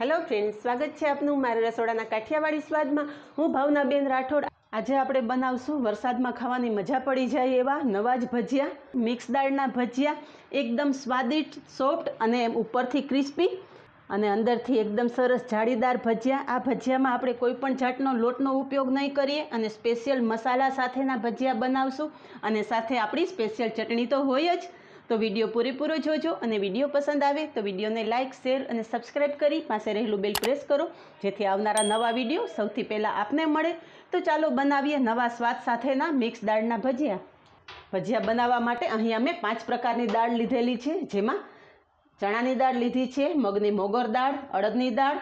Hello friends, स्वागत है आपनु मारा रसोडाना काठियावाड़ी स्वाद में। हूँ भावनाबेन राठोड। आज આપણે બનાવશું વરસાદમાં ખાવાની મજા પડી જાય એવા નવા જ ભજીયા, મિક્સ દાળના ભજીયા, એકદમ સ્વાદિષ્ટ, સોફ્ટ અને ઉપરથી ક્રિસ્પી અને અંદરથી એકદમ સરસ જાળીદાર ભજીયા। આ ભજીયામાં આપણે કોઈ પણ જાતનો લોટનો ઉપયોગ નહીં કરીએ અને સ્પેશિયલ મસાલા સાથેના ભજીયા બનાવશું અને સાથે આપણી સ્પેશિયલ ચટણી તો હોય જ। तो वीडियो पूरेपूरो जोजो અને વિડીયો પસંદ આવે તો વિડીયોને લાઇક, શેર અને સબસ્ક્રાઈબ કરી પાસે રહેલું બેલ પ્રેસ કરો જેથી આવનારા નવા વિડીયો સૌથી પહેલાં આપને મળે। તો ચાલો બનાવીએ નવા સ્વાદ સાથેના મિક્સ દાળના ભજીયા। ભજીયા બનાવવા માટે અહીં અમે 5 પ્રકારની દાળ લીધેલી છે, જેમાં ચણાની દાળ લીધી છે, મગની મોગર દાળ, અડદની દાળ,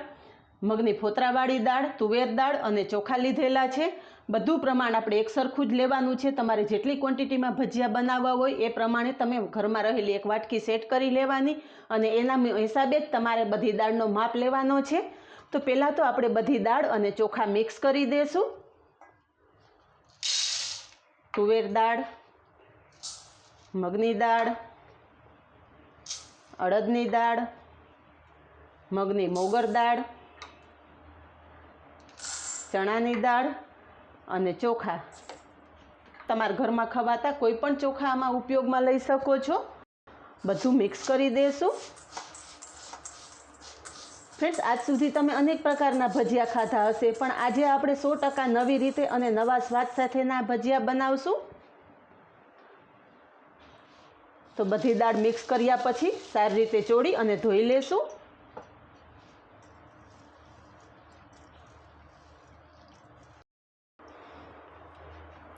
મગની ફોતરાવાળી દાળ, તુવેર દાળ અને ચોખા લીધેલા છે। બધું પ્રમાણ આપણે એક સરખું જ લેવાનું છે। તમારે જેટલી ક્વોન્ટિટીમાં ભજીયા બનાવવા હોય એ પ્રમાણે તમે ઘરમાં રહેલી એક વાટકી સેટ કરી લેવાની અને એના હિસાબે જ તમારે બધી દાળનો માપ લેવાનો છે। તો પહેલાં તો આપણે બધી દાળ અને ચોખા મિક્સ કરી દઈશું। તુવેર દાળ, મગની દાળ, અડદની દાળ, મગની મોગર દાળ, ચણાની દાળ અને ચોખા। તમારા ઘરમાં ખવાતા કોઈ પણ ચોખા આમાં ઉપયોગમાં લઈ શકો છો। બધું મિક્સ કરી દેશું। ફ્રેન્ડ્સ, આજ સુધી તમે અનેક પ્રકારના ભજીયા ખાધા હશે, પણ આજે આપણે 100% નવી રીતે અને નવા સ્વાદ સાથેના ભજીયા બનાવશું। તો બધી દાળ મિક્સ કર્યા પછી સારી રીતે ચોળી અને ધોઈ લેશું।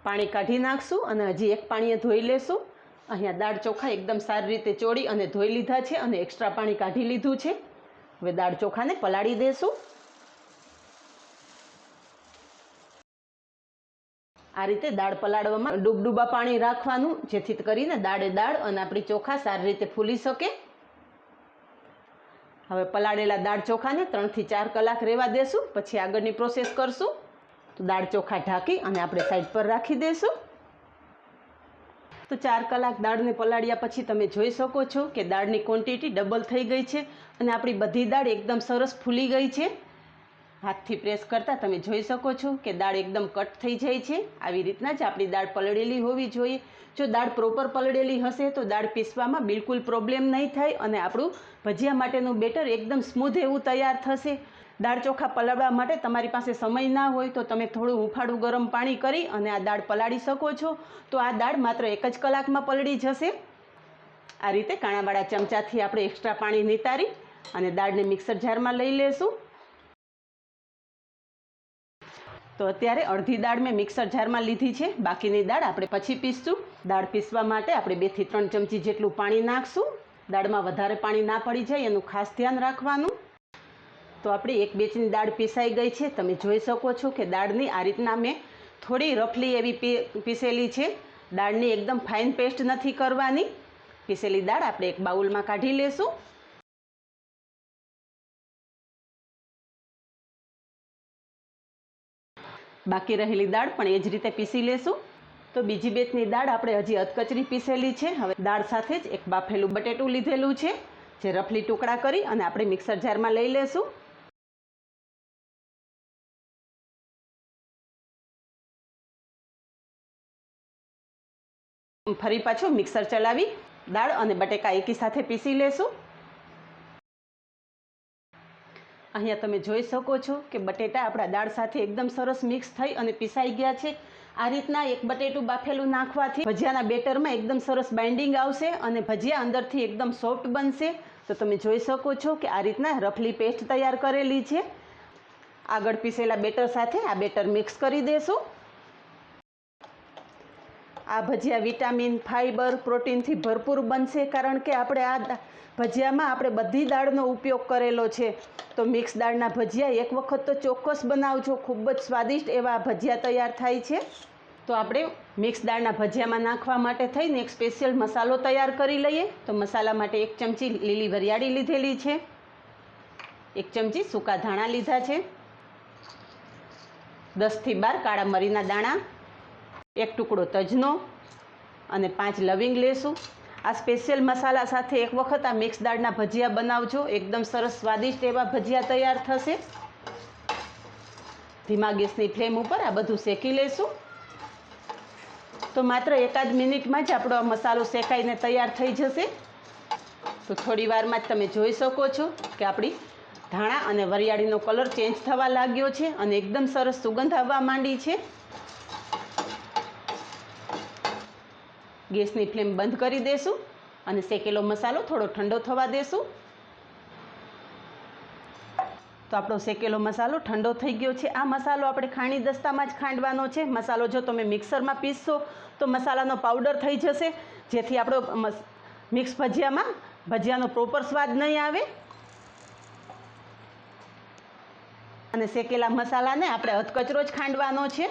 પાણી કાઢી નાખશું અને હજી એક પાણીએ ધોઈ લેશું। અહીંયા દાળ ચોખા એકદમ સારી રીતે ચોળી અને ધોઈ લીધા છે અને એક્સ્ટ્રા પાણી કાઢી લીધું છે। હવે દાળ ચોખાને પલાળી દેશું। આ રીતે દાળ પલાળવામાં ડૂબડૂબા પાણી રાખવાનું, જેથી કરીને દાળે દાળ અને આપણી ચોખા સારી રીતે ફૂલી શકે। હવે પલાળેલા દાળ ચોખાને 3 થી 4 કલાક રહેવા દેશું, પછી આગળની પ્રોસેસ કરશું। તો દાળ ચોખા ઢાંકી અને આપણે સાઈડ પર રાખી દઈશું। તો 4 કલાક દાળને પલાળ્યા પછી તમે જોઈ શકો છો કે દાળની ક્વોન્ટિટી ડબલ થઈ ગઈ છે અને આપણી બધી દાળ એકદમ સરસ ફૂલી ગઈ છે। હાથથી પ્રેસ કરતાં તમે જોઈ શકો છો કે દાળ એકદમ કટ થઈ જાય છે। આવી રીતના જ આપણી દાળ પલળેલી હોવી જોઈએ। જો દાળ પ્રોપર પલળેલી હશે તો દાળ પીસવામાં બિલકુલ પ્રોબ્લેમ નહીં થાય અને આપણું ભજીયા માટેનું બેટર એકદમ સ્મૂધ એવું તૈયાર થશે। દાળ ચોખા પલાળવા માટે તમારી પાસે સમય ના હોય તો તમે થોડું હુંફાળું ગરમ પાણી કરી અને આ દાળ પલાળી શકો છો। તો આ દાળ માત્ર 1 જ કલાકમાં પલળી જશે। આ રીતે કાણાવાળા ચમચાથી આપણે એક્સ્ટ્રા પાણી નિતારી અને દાળને મિક્સર જારમાં લઈ લેશું। તો અત્યારે અડધી દાળ મેં મિક્સર જારમાં લીધી છે, બાકીની દાળ આપણે પછી પીસશું। દાળ પીસવા માટે આપણે 2 થી 3 ચમચી જેટલું પાણી નાખશું। દાળમાં વધારે પાણી ના પડી જાય એનું ખાસ ધ્યાન રાખવાનું। તો આપણી 1 બેચની દાળ પીસાઈ ગઈ છે। તમે જોઈ શકો છો કે દાળની આ રીતના મેં થોડી રફલી એવી પીસેલી છે। દાળની એકદમ ફાઇન પેસ્ટ નથી કરવાની। પીસેલી દાળ આપણે એક બાઉલમાં કાઢી લેશું। બાકી રહેલી દાળ પણ એ જ રીતે પીસી લેશું। તો બીજી બેચની દાળ આપણે હજી અધકચરી પીસેલી છે। હવે દાળ સાથે જ એક બાફેલું બટેટું લીધેલું છે, જે રફલી ટુકડા કરી અને આપણે મિક્સર જારમાં લઈ લેશું। ફરી પાછું મિક્સર ચલાવી દાળ અને બટેકા એકી સાથે પીસી લેશું। અહીંયા તમે જોઈ શકો છો કે બટેટા આપણા દાળ સાથે એકદમ સરસ મિક્સ થઈ અને પીસાઈ ગયા છે। આ રીતના એક બટેટું બાફેલું નાખવાથી ભજીયાના બેટરમાં એકદમ સરસ બાઇન્ડિંગ આવશે અને ભજીયા અંદરથી એકદમ સોફ્ટ બનશે। તો તમે જોઈ શકો છો કે આ રીતના રફલી પેસ્ટ તૈયાર કરેલી છે। આગળ પીસેલા બેટર સાથે આ બેટર મિક્સ કરી દેશું। આ ભજીયા વિટામિન, ફાઇબર, પ્રોટીનથી ભરપૂર બનશે, કારણ કે આપણે આ ભજીયામાં આપણે બધી દાળનો ઉપયોગ કરેલો છે। તો મિક્સ દાળના ભજીયા એક વખત તો ચોક્કસ બનાવજો, ખૂબ જ સ્વાદિષ્ટ એવા ભજીયા તૈયાર થાય છે। તો આપણે મિક્સ દાળના ભજીયામાં નાખવા માટે થઈને એક સ્પેશિયલ મસાલો તૈયાર કરી લઈએ। તો મસાલા માટે 1 ચમચી લીલી વરિયાળી લીધેલી છે, 1 ચમચી સૂકા ધાણા લીધા છે, 10 થી 12 કાળા મરીના દાણા, 1 ટુકડો તજનો અને 5 લવિંગ લેશું। આ સ્પેશિયલ મસાલા સાથે એક વખત આ મિક્સ દાળના ભજીયા બનાવજો, એકદમ સરસ સ્વાદિષ્ટ એવા ભજીયા તૈયાર થશે। ધીમા ગેસની ફ્લેમ ઉપર આ બધું શેકી લેશું। તો માત્ર એકાદ મિનિટમાં જ આપણો આ મસાલો શેકાઈને તૈયાર થઈ જશે। તો થોડી વારમાં જ તમે જોઈ શકો છો કે આપણી ધાણા અને વરિયાળીનો કલર ચેન્જ થવા લાગ્યો છે અને એકદમ સરસ સુગંધ આવવા માંડી છે। ગેસની ફ્લેમ બંધ કરી દેશું અને શેકેલો મસાલો થોડો ઠંડો થવા દેશું। તો આપણો શેકેલો મસાલો ઠંડો થઈ ગયો છે। આ મસાલો આપણે ખાણી દસ્તામાં જ ખાંડવાનો છે। મસાલો જો તમે મિક્સરમાં પીસશો તો મસાલાનો પાવડર થઈ જશે, જેથી આપણો મિક્સ ભજીયાનો પ્રોપર સ્વાદ નહીં આવે। અને શેકેલા મસાલાને આપણે અધકચરો જ ખાંડવાનો છે।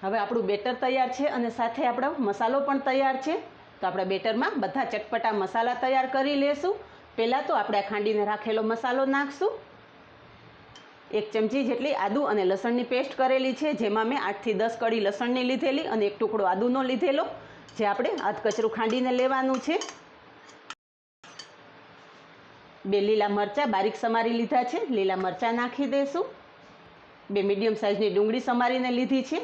હવે આપણું બેટર તૈયાર છે અને સાથે આપણો મસાલો પણ તૈયાર છે। તો આપણે બેટરમાં બધા ચટપટા મસાલા તૈયાર કરી લેશું। પહેલાં તો આપણે આ ખાંડીને રાખેલો મસાલો નાખશું। 1 ચમચી જેટલી આદુ અને લસણની પેસ્ટ કરેલી છે, જેમાં મેં 8 થી 10 કળી લસણની લીધેલી અને 1 ટુકડો આદુનો લીધેલો, જે આપણે અધકચરું ખાંડીને લેવાનું છે। 2 લીલા મરચાં બારીક સમારી લીધા છે, લીલા મરચાં નાખી દઈશું। 2 મીડિયમ સાઇઝની ડુંગળી સમારીને લીધી છે,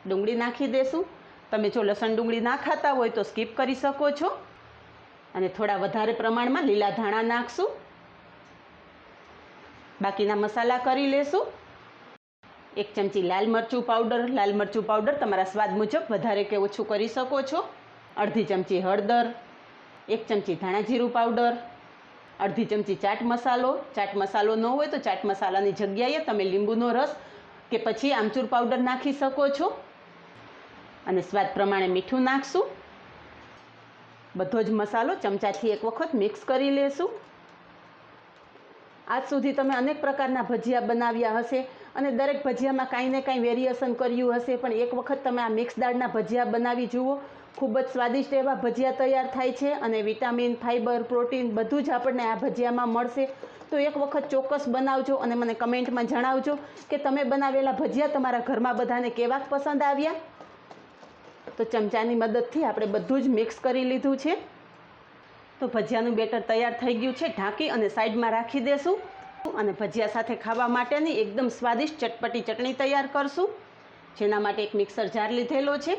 ડુંગળી નાખી દઈશું। તમે જો લસણ ડુંગળી ના ખાતા હોય તો સ્કીપ કરી શકો છો। અને થોડા વધારે પ્રમાણમાં લીલા ધાણા નાખશું। બાકીના મસાલા કરી લેશું। 1 ચમચી લાલ મરચું પાવડર તમારા સ્વાદ મુજબ વધારે કે ઓછું કરી શકો છો। અડધી ચમચી હળદર, 1 ચમચી ધાણા જીરું પાવડર, અડધી ચમચી ચાટ મસાલો ન હોય તો ચાટ મસાલાની જગ્યાએ તમે લીંબુનો રસ કે પછી આમચૂર પાવડર નાખી શકો છો। અને સ્વાદ પ્રમાણે મીઠું નાખશું। બધો જ મસાલો ચમચાથી એક વખત મિક્સ કરી લેશું। આજ સુધી તમે અનેક પ્રકારના ભજીયા બનાવ્યા હશે અને દરેક ભજીયામાં કાંઈ ને કાંઈ વેરિએશન કર્યું હશે, પણ એક વખત તમે આ મિક્સ દાળના ભજીયા બનાવી જુઓ। ખૂબ જ સ્વાદિષ્ટ એવા ભજીયા તૈયાર થાય છે અને વિટામિન, ફાઇબર, પ્રોટીન બધું જ આપણને આ ભજીયામાં મળશે। તો એક વખત ચોક્કસ બનાવજો અને મને કમેન્ટમાં જણાવજો કે તમે બનાવેલા ભજીયા તમારા ઘરમાં બધાને કેવા પસંદ આવ્યા। તો ચમચાની મદદથી આપણે બધું જ મિક્સ કરી લીધું છે। તો ભજીયાનું બેટર તૈયાર થઈ ગયું છે। ઢાંકી અને સાઈડમાં રાખી દેશું અને ભજીયા સાથે ખાવા માટેની એકદમ સ્વાદિષ્ટ ચટપટી ચટણી તૈયાર કરશું, જેના માટે એક મિક્સર જાર લીધેલો છે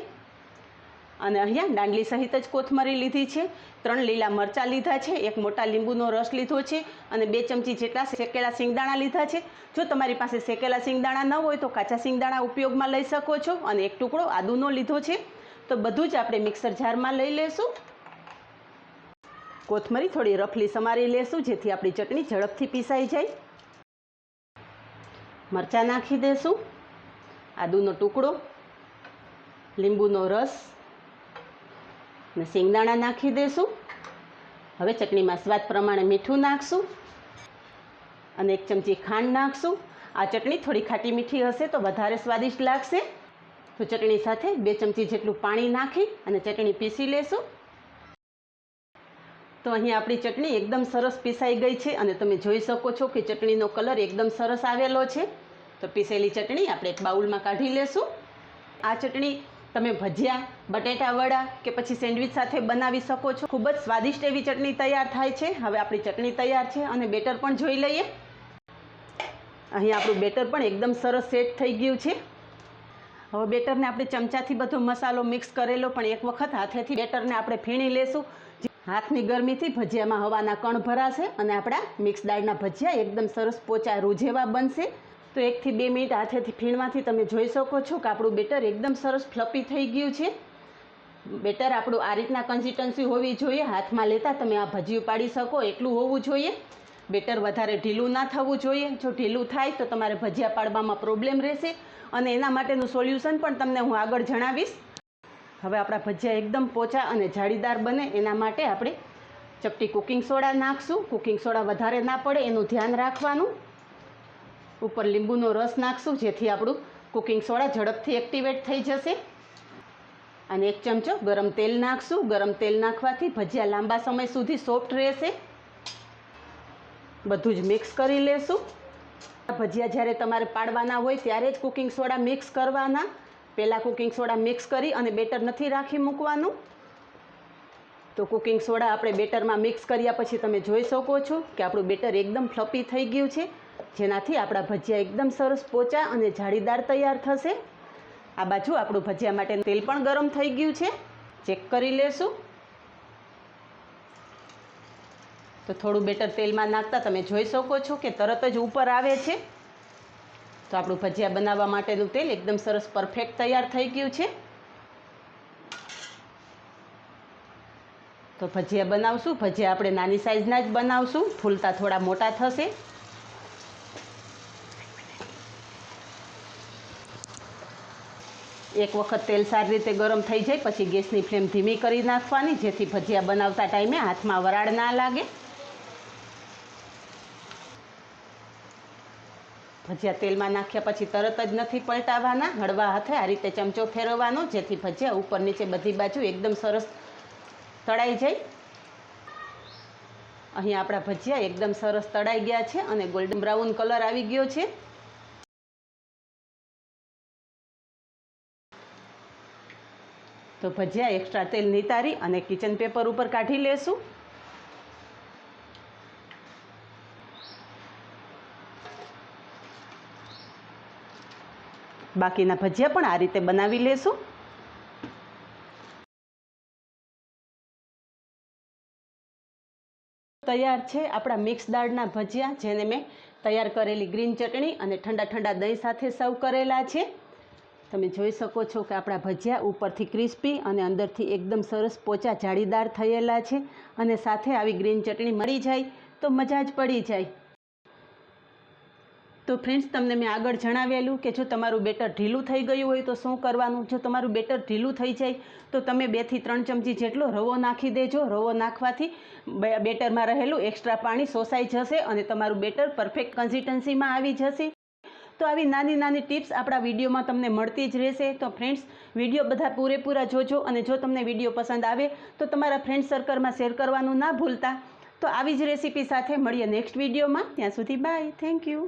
અને અહીંયા દાંડલી સહિત જ કોથમરી લીધી છે, 3 લીલા મરચાં લીધા છે, 1 મોટા લીંબુનો રસ લીધો છે અને 2 ચમચી જેટલા શેકેલા સિંગદાણા લીધા છે। જો તમારી પાસે શેકેલા સિંગદાણા ન હોય તો કાચા સિંગદાણા ઉપયોગમાં લઈ શકો છો અને 1 ટુકડો આદુનો લીધો છે। તો બધું જ આપણે મિક્સર જારમાં લઈ લેશું। કોથમરી થોડી રફલી સમારી લેશું, જેથી આપણી ચટણી ઝડપથી પીસાઈ જાય। મરચાં નાખી દેશું, આદુનો ટુકડો, લીંબુનો રસ અને સિંગદાણા નાખી દેશું। હવે ચટણીમાં સ્વાદ પ્રમાણે મીઠું નાખશું અને 1 ચમચી ખાંડ નાખશું। આ ચટણી થોડી ખાટી મીઠી હશે તો વધારે સ્વાદિષ્ટ લાગશે। તો ચટણી સાથે 2 ચમચી જેટલું પાણી નાખી અને ચટણી પીસી લેશું। તો અહીંયા આપણી ચટણી એકદમ સરસ પીસાઈ ગઈ છે અને તમે જોઈ શકો છો કે ચટણીનો કલર એકદમ સરસ આવેલો છે। તો પીસેલી ચટણી આપણે એક બાઉલમાં કાઢી લેશું। આ ચટણી તમે ભજીયા, બટેટા વડા કે પછી સેન્ડવિચ સાથે બનાવી શકો છો। ખૂબ જ સ્વાદિષ્ટ એવી ચટણી તૈયાર થાય છે। હવે આપણી ચટણી તૈયાર છે અને બેટર પણ જોઈ લઈએ। અહીંયા આપણું બેટર પણ એકદમ સરસ સેટ થઈ ગયું છે। હવે બેટરને આપણે ચમચાથી બધો મસાલો મિક્સ કરેલો પણ એક વખત હાથેથી બેટરને આપણે ફીણી લેશું। હાથની ગરમીથી ભજીયામાં હવાના કણ ભરાશે અને આપણા મિક્સ દાળના ભજીયા એકદમ સરસ પોચા રૂ જેવા બનશે। તો 1 થી 2 મિનિટ હાથેથી ફીણવાથી તમે જોઈ શકો છો કે આપણું બેટર એકદમ સરસ ફ્લફી થઈ ગયું છે। બેટર આપણું આ રીતના કન્સિસ્ટન્સી હોવી જોઈએ, હાથમાં લેતા તમે આ ભજીયું પાડી શકો એટલું હોવું જોઈએ। બેટર વધારે ઢીલું ના થવું જોઈએ। જો ઢીલું થાય તો તમારે ભજીયા પાડવામાં પ્રોબ્લેમ રહેશે અને એના માટેનું સોલ્યુશન પણ તમને હું આગળ જણાવીશ। હવે આપણા ભજીયા એકદમ પોચા અને જાળીદાર બને એના માટે આપણે ચપટી કુકિંગ સોડા નાખશું। કુકિંગ સોડા વધારે ના પડે એનું ધ્યાન રાખવાનું। ઉપર લીંબુનો રસ નાખશું, જેથી આપણું કુકિંગ સોડા ઝડપથી એક્ટિવેટ થઈ જશે। અને 1 ચમચો ગરમ તેલ નાખશું। ગરમ તેલ નાખવાથી ભજીયા લાંબા સમય સુધી સોફ્ટ રહેશે। બધું જ મિક્સ કરી લેશું। ભજીયા જ્યારે તમારે પાડવાના હોય ત્યારે જ કુકિંગ સોડા મિક્સ કરવાના, પહેલાં કુકિંગ સોડા મિક્સ કરી અને બેટર નથી રાખી મૂકવાનું। તો કુકિંગ સોડા આપણે બેટરમાં મિક્સ કર્યા પછી તમે જોઈ શકો છો કે આપણું બેટર એકદમ ફ્લફી થઈ ગયું છે, જેનાથી આપણા ભજીયા એકદમ સરસ પોચા અને જાળીદાર તૈયાર થશે. આ બાજુ આપણું ભજીયા માટે તેલ પણ ગરમ થઈ ગયું છે, ચેક કરી લેશું. તો થોડું બેટર તેલમાં નાખતા તમે જોઈ શકો છો કે તરત જ ઉપર આવે છે. તો આપણું ભજીયા બનાવવા માટેનું તેલ એકદમ સરસ પરફેક્ટ તૈયાર થઈ ગયું છે. તો ભજીયા બનાવશું. ભજીયા આપણે નાની સાઇઝના જ બનાવશું, ફૂલતા થોડા મોટા થશે. એક વખત તેલ સારી રીતે ગરમ થઈ જાય પછી ગેસની ફ્લેમ ધીમી કરી નાખવાની, જેથી ભજીયા બનાવતા ટાઈમે હાથમાં વરાળ ના લાગે. ભજીયા તેલમાં નાખ્યા પછી તરત જ નથી પલટાવવાના, હળવા હાથે આ રીતે ચમચો ફેરવવાનો, જેથી ભજીયા ઉપર નીચે બધી બાજુ એકદમ સરસ તળાઈ જાય. અહીં આપણા ભજીયા એકદમ સરસ તળાઈ ગયા છે અને ગોલ્ડન બ્રાઉન કલર આવી ગયો છે. તો ભજીયા એક્સ્ટ્રા તેલ નિતારી અને કિચન પેપર ઉપર કાઢી લેશું. બાકીના ભજીયા પણ આ રીતે બનાવી લેશું. તૈયાર છે આપણા મિક્સ દાળના ભજીયા, જેને મેં તૈયાર કરેલી ગ્રીન ચટણી અને ઠંડા ઠંડા દહીં સાથે સર્વ કરેલા છે. તમે જોઈ શકો છો કે આપણા ભજીયા ઉપરથી ક્રિસ્પી અને અંદરથી એકદમ સરસ પોચા જાળીદાર થયેલા છે, અને સાથે આવી ગ્રીન ચટણી મળી જાય તો મજા જ પડી જાય. તો ફ્રેન્ડ્સ, તમને મેં આગળ જણાવેલું કે જો તમારું બેટર ઢીલું થઈ ગયું હોય તો શું કરવાનું. જો તમારું બેટર ઢીલું થઈ જાય તો તમે 2 થી 3 ચમચી જેટલો રવો નાખી દેજો. રવો નાખવાથી બેટરમાં રહેલું એક્સ્ટ્રા પાણી શોષાઈ જશે અને તમારું બેટર પરફેક્ટ કન્સિસ્ટન્સીમાં આવી જશે. તો આવી નાની નાની ટિપ્સ આપણા વિડીયોમાં તમને મળતી જ રહેશે. તો ફ્રેન્ડ્સ, વિડીયો બધા પૂરેપૂરા જોજો, અને જો તમને વિડીયો પસંદ આવે તો તમારા ફ્રેન્ડ સર્કલમાં શેર કરવાનું ના ભૂલતા. તો આવી જ રેસીપી સાથે મળીએ નેક્સ્ટ વિડીયોમાં. ત્યાં સુધી બાય. Thank you.